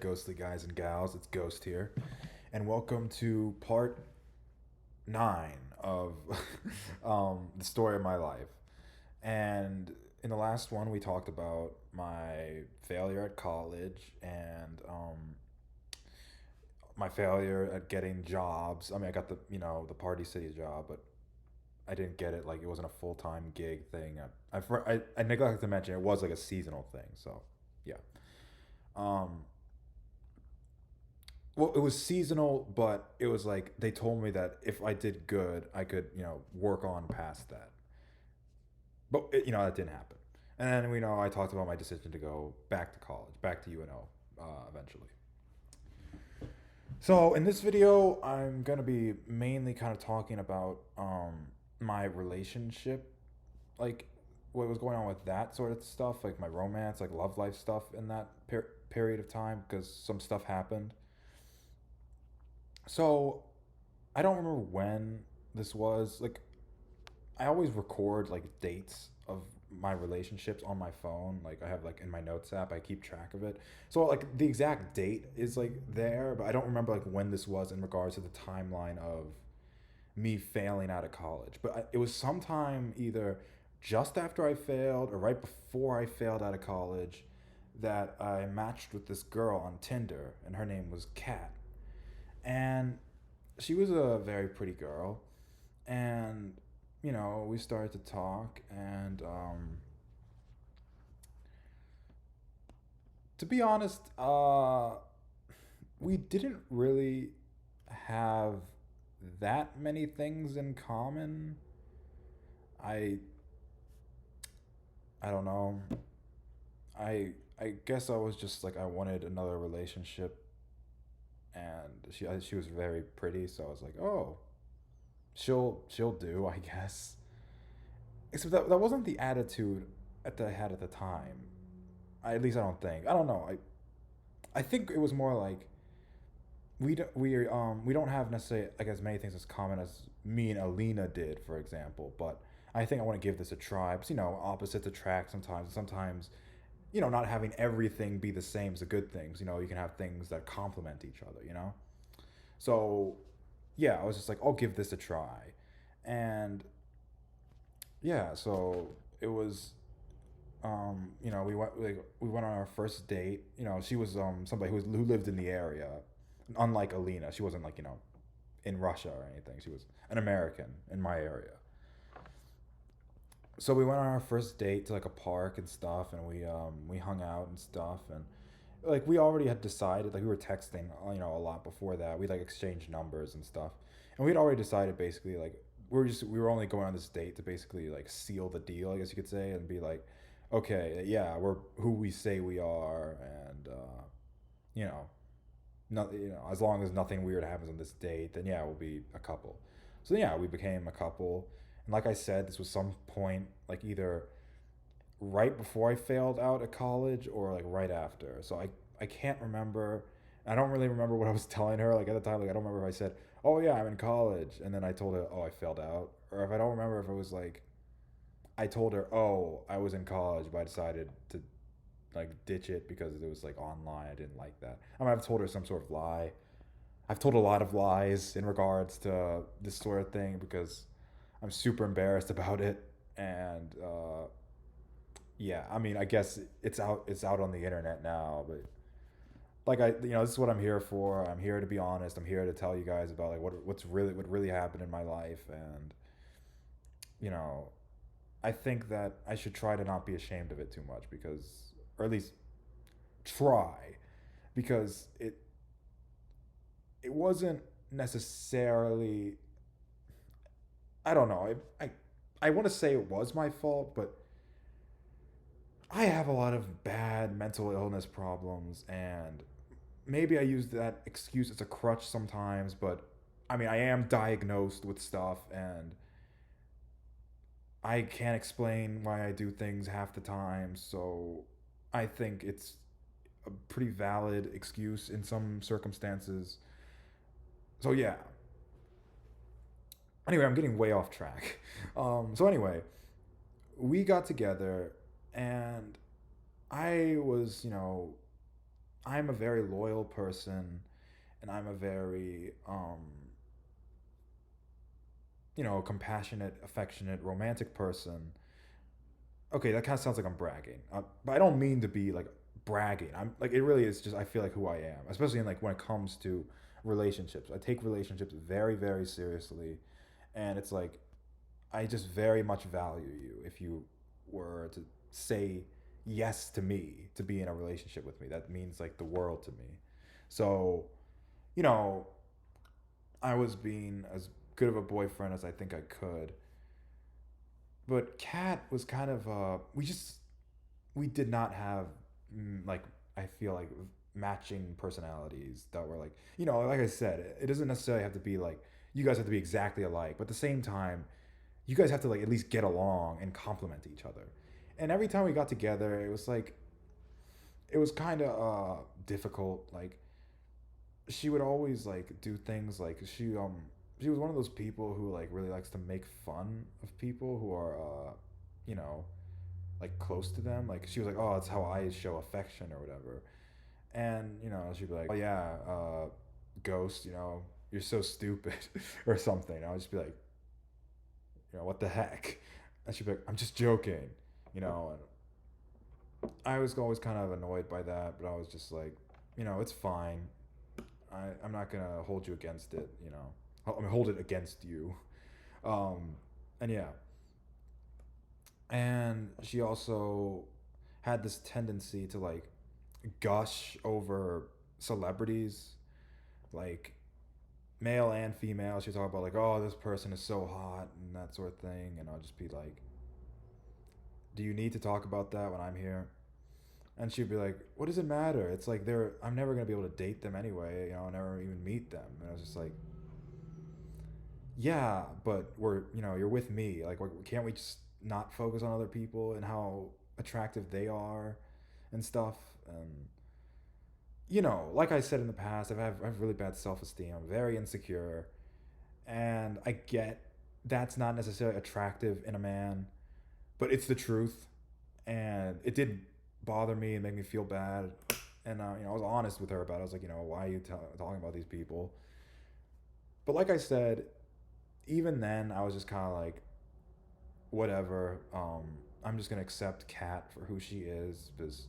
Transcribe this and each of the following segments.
ghostly guys and gals? It's Ghost here, and welcome to part 9 of the story of my life. And in the last one, we talked about my failure at college and my failure at getting jobs. I mean, I got the Party City job, but I didn't get it. Like, it wasn't a full time gig thing. I neglected to mention it was like a seasonal thing. So, yeah. Um, well, it was seasonal, but it was like they told me that if I did good, I could, work on past that. But that didn't happen. And then I talked about my decision to go back to college, back to UNO, eventually. So in this video, I'm gonna be mainly kind of talking about my relationship, like what was going on with that sort of stuff, like my romance, like love life stuff in that period of time, because some stuff happened. So I don't remember when this was. Like, I always record like dates of my relationships on my phone. Like, I have like in my notes app, I keep track of it. So like the exact date is like there, but I don't remember like when this was in regards to the timeline of me failing out of college. But it was sometime either just after I failed or right before I failed out of college that I matched with this girl on Tinder, and her name was Kat. And she was a very pretty girl, and we started to talk, and to be honest, we didn't really have that many things in common. I i don't know. I guess I was just like, I wanted another relationship, and she was very pretty, so I was like, oh, she'll do, I guess. Except that wasn't the attitude that I had at the time. At least I don't think. I don't know. I think it was more like we don't have necessarily like as many things as common as me and Alina did, for example. But I think I want to give this a try. But opposites attract sometimes. Sometimes, not having everything be the same is a good thing. You can have things that complement each other. So yeah, I was just like, I'll give this a try, and yeah, so it was. We went on our first date. She was somebody who lived in the area. Unlike Alina, she wasn't like in Russia or anything. She was an American in my area. So we went on our first date to like a park and stuff, and we hung out and stuff, and like we already had decided, like we were texting a lot before that. We like exchanged numbers and stuff, and we'd already decided basically like we were only going on this date to basically like seal the deal, I guess you could say, and be like, okay, yeah, we're who we say we are, and you know not as long as nothing weird happens on this date, then yeah, we'll be a couple. So yeah, we became a couple, and like I said, this was some point like either right before I failed out at college or like right after. So I can't remember. I don't really remember what I was telling her like at the time. Like, I don't remember if I said, "Oh yeah, I'm in college," and then I told her, "Oh, I failed out," or if I don't remember if it was like I told her, "Oh, I was in college, but I decided to like ditch it because it was like online. I didn't like that." I mean, I've told her some sort of lie. I've told a lot of lies in regards to this sort of thing because I'm super embarrassed about it, and yeah, I mean, I guess it's out on the internet now, but like this is what I'm here for. I'm here to be honest. I'm here to tell you guys about like what really happened in my life, and you know, I think that I should try to not be ashamed of it too much, because, or at least try, because it wasn't necessarily, I don't know. I want to say it was my fault, but I have a lot of bad mental illness problems, and maybe I use that excuse as a crutch sometimes, but I mean, I am diagnosed with stuff, and I can't explain why I do things half the time, so I think it's a pretty valid excuse in some circumstances. So yeah. Anyway, I'm getting way off track. So anyway, we got together, and I was, I'm a very loyal person, and I'm a very compassionate, affectionate, romantic person. Okay, that kind of sounds like I'm bragging, but I don't mean to be like bragging. I'm like, it really is just I feel like who I am, especially in like when it comes to relationships. I take relationships very, very seriously, and it's like I just very much value you. If you were to say yes to me to be in a relationship with me, that means like the world to me. So, you know, I was being as good of a boyfriend as I think I could. But Kat was kind of we did not have like I feel like matching personalities that were like, like I said, it doesn't necessarily have to be like you guys have to be exactly alike, but at the same time, you guys have to like at least get along and complement each other. And every time we got together, it was kind of difficult. Like she would always like do things like she was one of those people who like really likes to make fun of people who are you know like close to them. Like she was like, oh, that's how I show affection or whatever. And she'd be like, oh yeah, ghost, you're so stupid or something. And I would just be like, what the heck? And she'd be like, I'm just joking, and I was always kind of annoyed by that, but I was just like, it's fine. I'm not gonna hold you against it, I mean, hold it against you. um and yeah, and she also had this tendency to like gush over celebrities, like male and female. She talk about like, oh, this person is so hot and that sort of thing, and I'll just be like, do you need to talk about that when I'm here? And she'd be like, what does it matter? It's like I'm never gonna be able to date them anyway, I'll never even meet them. And I was just like, yeah, but you're with me. Like, can't we just not focus on other people and how attractive they are and stuff? And like I said in the past, I have really bad self esteem. I'm very insecure, and I get that's not necessarily attractive in a man, but it's the truth, and it did bother me and make me feel bad. And I was honest with her about it. I was like, why are you talking about these people? But like I said, even then, I was just kind of like, whatever. I'm just gonna accept Kat for who she is because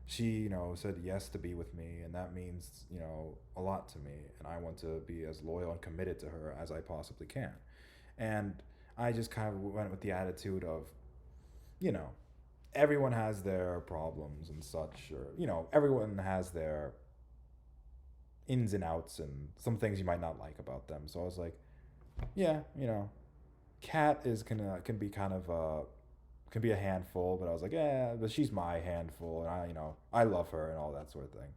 she, said yes to be with me, and that means a lot to me, and I want to be as loyal and committed to her as I possibly can. And I just kind of went with the attitude of, you know, everyone has their problems and such, or everyone has their ins and outs and some things you might not like about them. So I was like, yeah, Kat is can be kind of can be a handful, but I was like, yeah, but she's my handful, and I love her and all that sort of thing.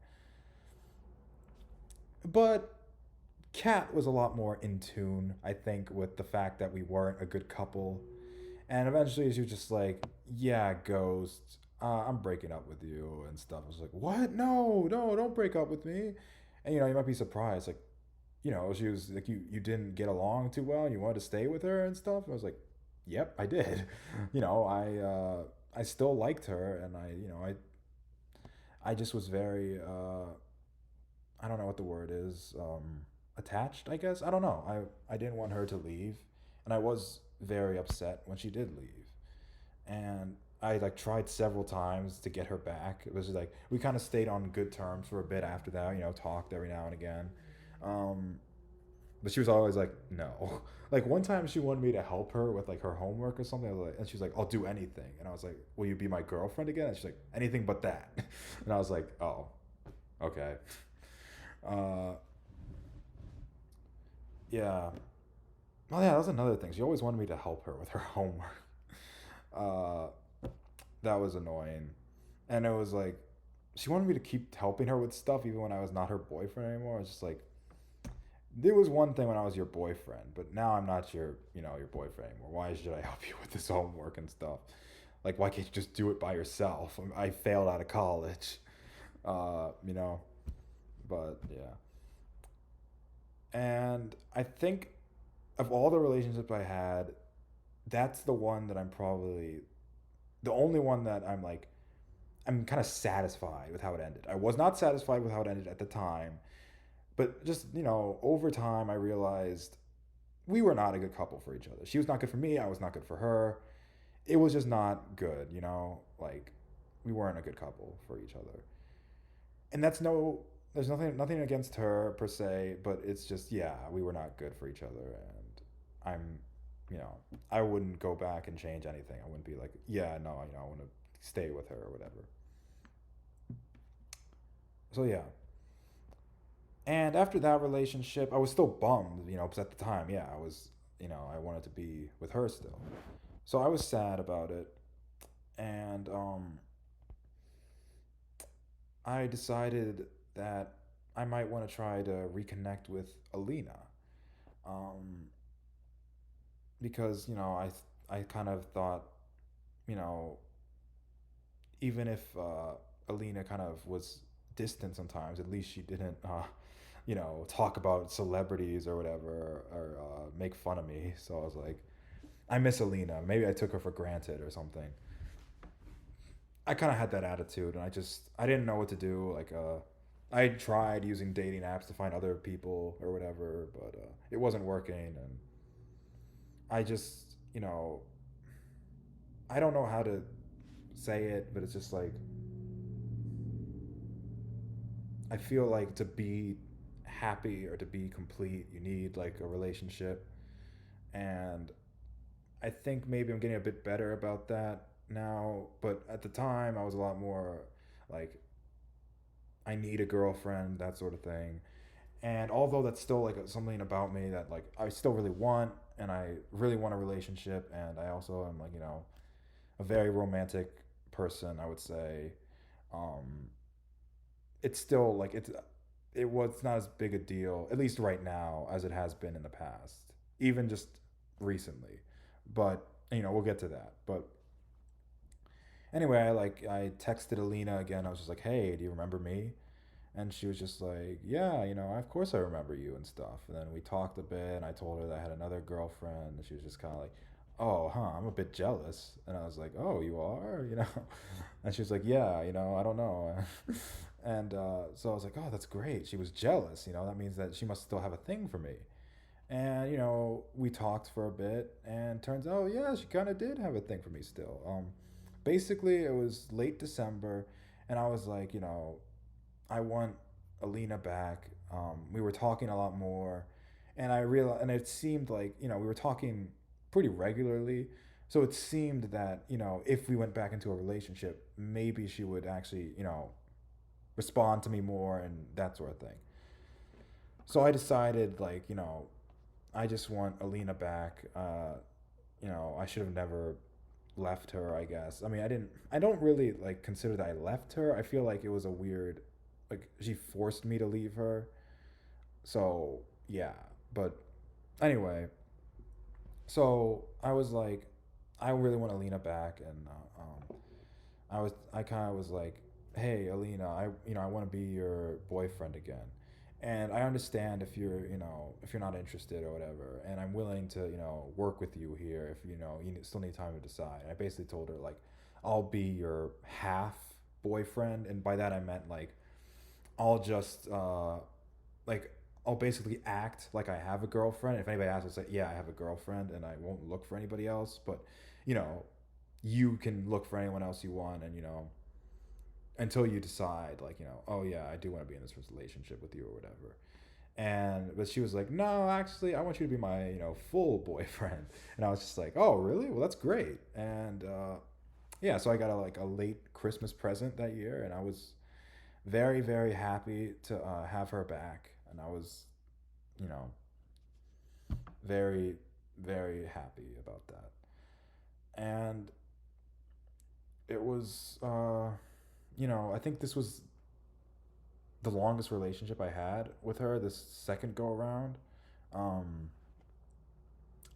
But Kat was a lot more in tune, I think, with the fact that we weren't a good couple. And eventually she was just like, yeah, Ghost, I'm breaking up with you and stuff. I was like, what? No, no, don't break up with me. And you might be surprised, like, she was like, you didn't get along too well and you wanted to stay with her and stuff. I was like, yep, I did. I still liked her, and I just was very I don't know what the word is, attached, I guess. I don't know. I didn't want her to leave, and I was very upset when she did leave. And I like tried several times to get her back. It was like we kind of stayed on good terms for a bit after that, talked every now and again. Um, but she was always like, no. Like one time she wanted me to help her with like her homework or something. I was like, and she was like, I'll do anything. And I was like, will you be my girlfriend again? And she's like, anything but that. And I was like, oh, okay. Uh, yeah. Oh yeah, that was another thing. She always wanted me to help her with her homework. Uh, that was annoying. And it was like, she wanted me to keep helping her with stuff even when I was not her boyfriend anymore. I was just like, there was one thing when I was your boyfriend, but now I'm not your boyfriend anymore. Why should I help you with this homework and stuff? Like, why can't you just do it by yourself? I failed out of college, uh, you know. But yeah, and I think of all the relationships I had, that's the one that I'm probably the only one that I'm like I'm kind of satisfied with how it ended. I was not satisfied with how it ended at the time, but just, over time I realized we were not a good couple for each other. She was not good for me, I was not good for her. It was just not good, like we weren't a good couple for each other. And that's no there's nothing against her per se, but it's just, yeah, we were not good for each other. And I'm you know I wouldn't go back and change anything. I wouldn't be like, yeah, no, I want to stay with her or whatever. So yeah. And after that relationship, I was still bummed, because at the time, yeah, I wanted to be with her still. So I was sad about it. And I decided that I might want to try to reconnect with Alina. Um, because, I kind of thought, you know, even if Alina kind of was distant sometimes, at least she didn't, talk about celebrities or whatever, or make fun of me. So I was like, I miss Alina. Maybe I took her for granted or something. I kind of had that attitude, and I didn't know what to do. Like, I tried using dating apps to find other people or whatever, but it wasn't working, and I just, I don't know how to say it, but it's just like I feel like to be happy or to be complete, you need like a relationship, and I think maybe I'm getting a bit better about that now, but at the time I was a lot more like I need a girlfriend, that sort of thing. And although that's still like something about me that like I still really want, and I really want a relationship, and I also am like, a very romantic person, I would say. Um it's still like it was not as big a deal, at least right now, as it has been in the past, even just recently. But we'll get to that. But anyway, I texted Alina again. I was just like, "Hey, do you remember me?" And she was just like, "Yeah, of course I remember you and stuff." And then we talked a bit, and I told her that I had another girlfriend, and she was just kind of like, "Oh, huh, I'm a bit jealous." And I was like, "Oh, you are?" And she was like, "Yeah, I don't know." And so I was like, "Oh, that's great." She was jealous. That means that she must still have a thing for me. And we talked for a bit, and turns out, yeah, she kind of did have a thing for me still. Basically, it was late December, and I was like, I want Alina back. We were talking a lot more, and I realized, and it seemed like we were talking pretty regularly. So it seemed that if we went back into a relationship, maybe she would actually respond to me more and that sort of thing. So I decided, like, I just want Alina back. I should have never left her, I guess. I mean, I don't really like consider that I left her. I feel like it was a weird, like she forced me to leave her. So, yeah. But anyway, so I was like, I really want Alina back, and I kind of was like, hey, Alina, I want to be your boyfriend again. And I understand if if you're not interested or whatever, and I'm willing to, work with you here if, you still need time to decide. And I basically told her, like, I'll be your half boyfriend. And by that I meant, like, I'll just, like, I'll basically act like I have a girlfriend. If anybody asks, I'll say, yeah, I have a girlfriend, and I won't look for anybody else. But, you know, you can look for anyone else you want, and, until you decide, like, oh yeah, I do want to be in this relationship with you or whatever. And but she was like, no, actually, I want you to be my full boyfriend. And I was just like, oh really? Well, that's great. And yeah, so I got a late Christmas present that year, and I was very, very happy to have her back. And I was, you know very, very happy about that. And it was, I think this was the longest relationship I had with her this second go around. Um,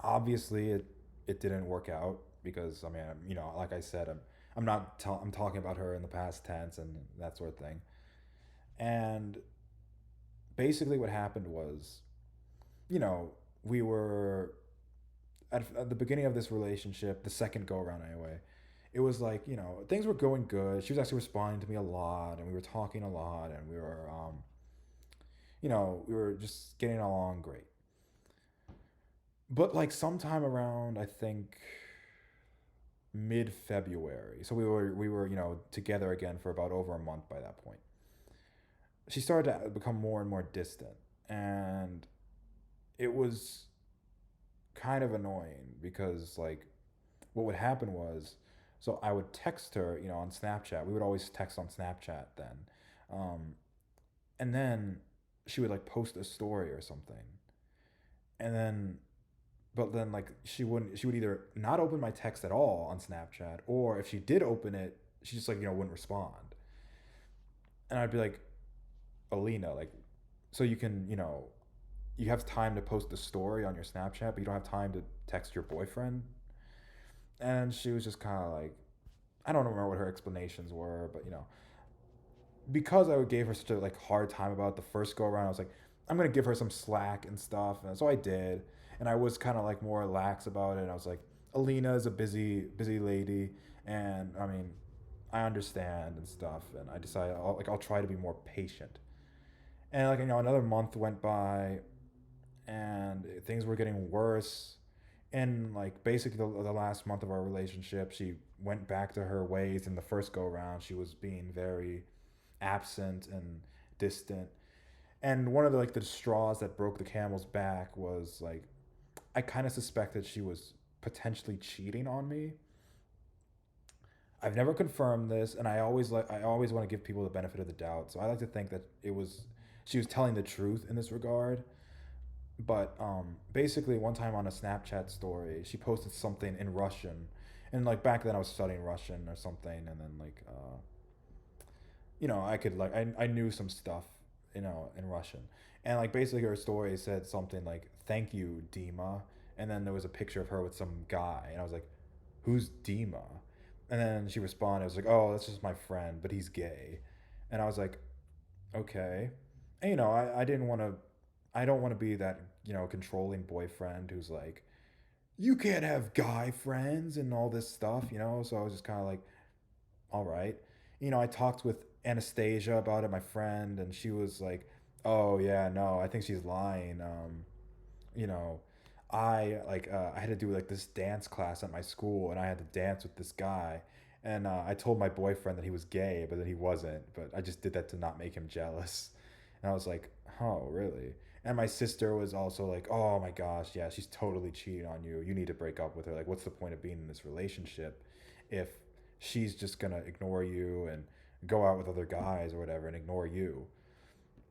Obviously, it didn't work out because, I mean, like I said, I'm not I'm talking about her in the past tense and that sort of thing. And basically, what happened was, you know, we were at the beginning of this relationship, the second go around anyway. it was like, things were going good. She was actually responding to me a lot, and we were talking a lot, and we were just getting along great. But like sometime around, I think mid February, so we were together again for about over a month by that point. She started to become more and more distant, and it was kind of annoying because like what would happen was, so I would text her, on Snapchat. We would always text on Snapchat then. Um, and then she would like post a story or something. And then but then like she would either not open my text at all on Snapchat, or if she did open it, she just like, wouldn't respond. And I'd be like, Alina, like, so you have time to post the story on your Snapchat, but you don't have time to text your boyfriend. And she was just kind of like, I don't remember what her explanations were, but because I gave her such a like hard time about it the first go around, I was like, I'm gonna give her some slack and stuff, and so I did. And I was kind of like more lax about it. And I was like, Alina is a busy lady, and I mean, I understand and stuff. And I decided I'll try to be more patient. And like another month went by, and things were getting worse. And like basically the last month of our relationship, she went back to her ways. In the first go around, she was being very absent and distant. And one of the like the straws that broke the camel's back was like, I kind of suspected she was potentially cheating on me. I've never confirmed this, and I always want to give people the benefit of the doubt. So I like to think that it was she was telling the truth in this regard. But basically, one time on a Snapchat story, she posted something in Russian, and like back then I was studying Russian or something, and then like I could like I knew some stuff, in Russian. And like basically her story said something like, "Thank you, Dima." And then there was a picture of her with some guy, and I was like, "Who's Dima?" And then she responded, I was like, "Oh, that's just my friend, but he's gay." And I was like, "Okay." And I didn't want to I don't want to be that, controlling boyfriend who's like, "You can't have guy friends" and all this stuff. So I was just kind of like, all right. I talked with Anastasia about it, my friend, and she was like, "Oh yeah, no, I think she's lying." You know, I had to do like this dance class at my school, and I had to dance with this guy, and I told my boyfriend that he was gay, but that he wasn't. But I just did that to not make him jealous, and I was like, "Oh, really?" And my sister was also like, "Oh my gosh, yeah, she's totally cheating on you. You need to break up with her. Like, what's the point of being in this relationship if she's just gonna ignore you and go out with other guys or whatever and ignore you?"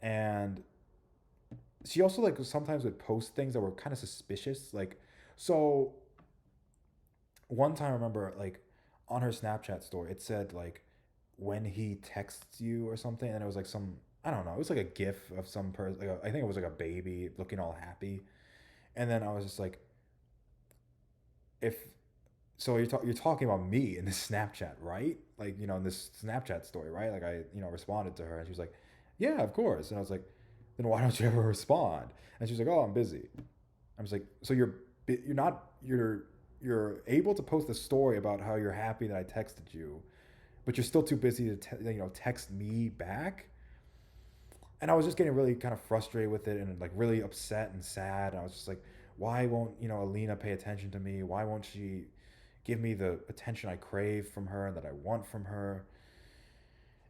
And she also like sometimes would post things that were kind of suspicious. Like, so one time I remember like on her Snapchat story, it said like when he texts you or something, and it was like some, I don't know, it was like a GIF of some person. Like I think it was like a baby looking all happy, and then I was just like, if so, you're talking about me in this Snapchat, right? Like in this Snapchat story, right? Like I responded to her, and she was like, "Yeah, of course." And I was like, "Then why don't you ever respond?" And she was like, "Oh, I'm busy." I was like, "So you're not you're able to post a story about how you're happy that I texted you, but you're still too busy to text me back?" And I was just getting really kind of frustrated with it, and like really upset and sad. And I was just like, "Why won't Alina pay attention to me? Why won't she give me the attention I crave from her and that I want from her?"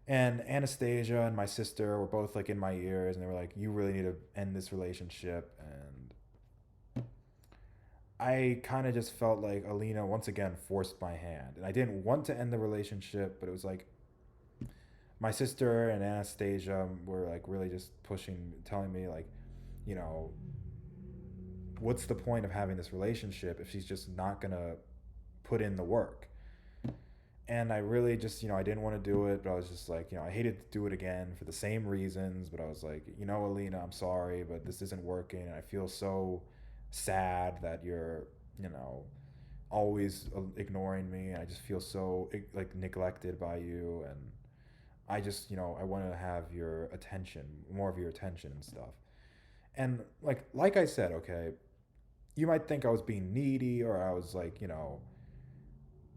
And Anastasia and my sister were both like in my ears, and they were like, "You really need to end this relationship." And I kind of just felt like Alina once again forced my hand. And I didn't want to end the relationship, but it was like my sister and Anastasia were like really just pushing, telling me like, you know, what's the point of having this relationship if she's just not gonna put in the work? And I really just, I didn't want to do it, but I was just like, I hated to do it again for the same reasons. But I was like, Alina, I'm sorry, but this isn't working. And I feel so sad that you're, you know, always ignoring me. And I just feel so like neglected by you. And I just, I want to have your attention, more of your attention and stuff. And like I said, okay, you might think I was being needy or I was like,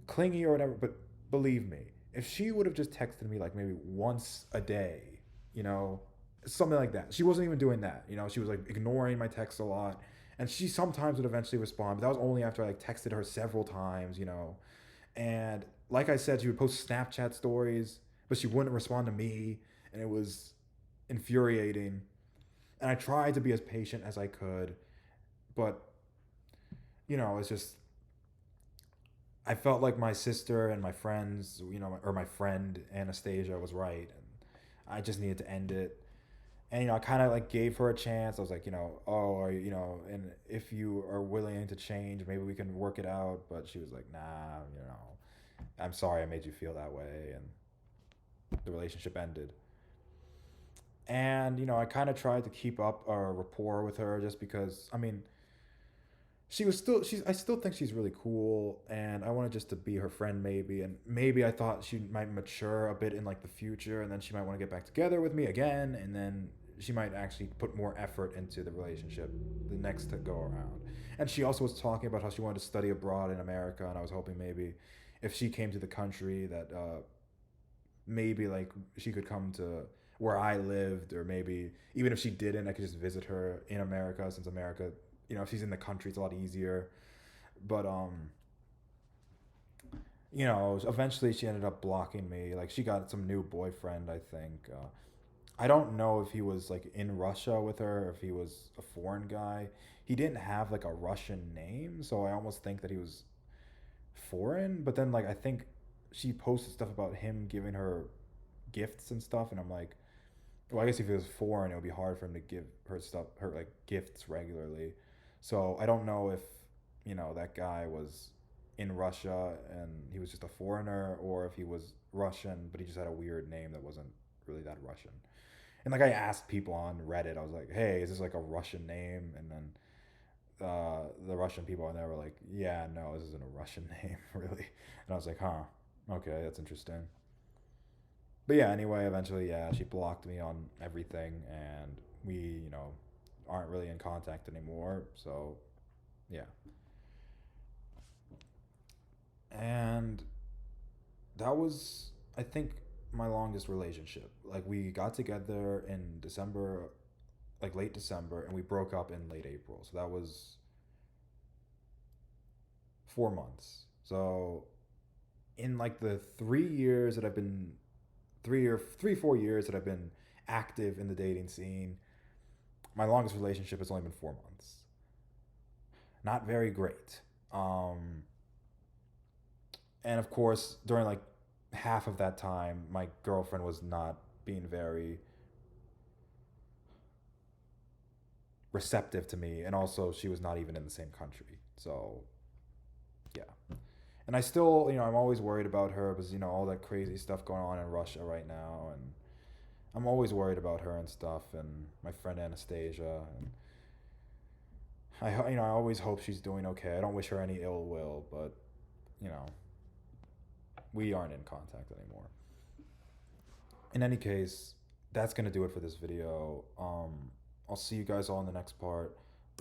clingy or whatever, but believe me, if she would have just texted me like maybe once a day, you know, something like that. She wasn't even doing that. You know, she was like ignoring my texts a lot. And she sometimes would eventually respond, but that was only after I like texted her several times, you know. And like I said, she would post Snapchat stories, but she wouldn't respond to me, and it was infuriating. And I tried to be as patient as I could, but you know, it's just I felt like my sister and my friends, you know, or my friend Anastasia was right, and I just needed to end it. And you know, I kind of like gave her a chance. I was like, you know, oh, are you know, and if you are willing to change, maybe we can work it out. But she was like, nah, you know, I'm sorry I made you feel that way, and the relationship ended. And you know, I kind of tried to keep up a rapport with her just because, I mean, she's I still think she's really cool, and I wanted just to be her friend maybe, and maybe I thought she might mature a bit in like the future, and then she might want to get back together with me again, and then she might actually put more effort into the relationship the next to go around. And she also was talking about how she wanted to study abroad in America, and I was hoping maybe if she came to the country that maybe like she could come to where I lived, or maybe even if she didn't, I could just visit her in America, since America, you know, if she's in the country, it's a lot easier. But you know, eventually she ended up blocking me. Like she got some new boyfriend, I think. I don't know if he was like in Russia with her, or if he was a foreign guy. He didn't have like a Russian name, so I almost think that he was foreign. But then like I think she posted stuff about him giving her gifts and stuff, and I'm like, well, I guess if he was foreign, it would be hard for him to give her stuff, her like gifts regularly. So I don't know if you know that guy was in Russia and he was just a foreigner, or if he was Russian but he just had a weird name that wasn't really that Russian. And like I asked people on Reddit, I was like, "Hey, is this like a Russian name?" And then the Russian people on there were like, "Yeah, no, this isn't a Russian name, really." And I was like, "Huh, okay, that's interesting." But yeah, anyway, eventually, yeah, she blocked me on everything, and we, you know, aren't really in contact anymore. So yeah, and that was, I think, my longest relationship. Like we got together in December, like late December, and we broke up in late April. So that was 4 months. So in like the 3 years that I've been 3 4 years that I've been active in the dating scene, my longest relationship has only been 4 months. Not very great. Um, and of course, during like half of that time, my girlfriend was not being very receptive to me, and also she was not even in the same country. So yeah, and I still, you know, I'm always worried about her because you know all that crazy stuff going on in Russia right now, and I'm always worried about her and stuff, and my friend Anastasia, and you know, I always hope she's doing okay. I don't wish her any ill will, but you know, we aren't in contact anymore. In any case, that's gonna do it for this video. I'll see you guys all in the next part.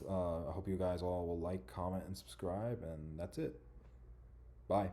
I hope you guys all will like, comment, and subscribe, and that's it. Bye.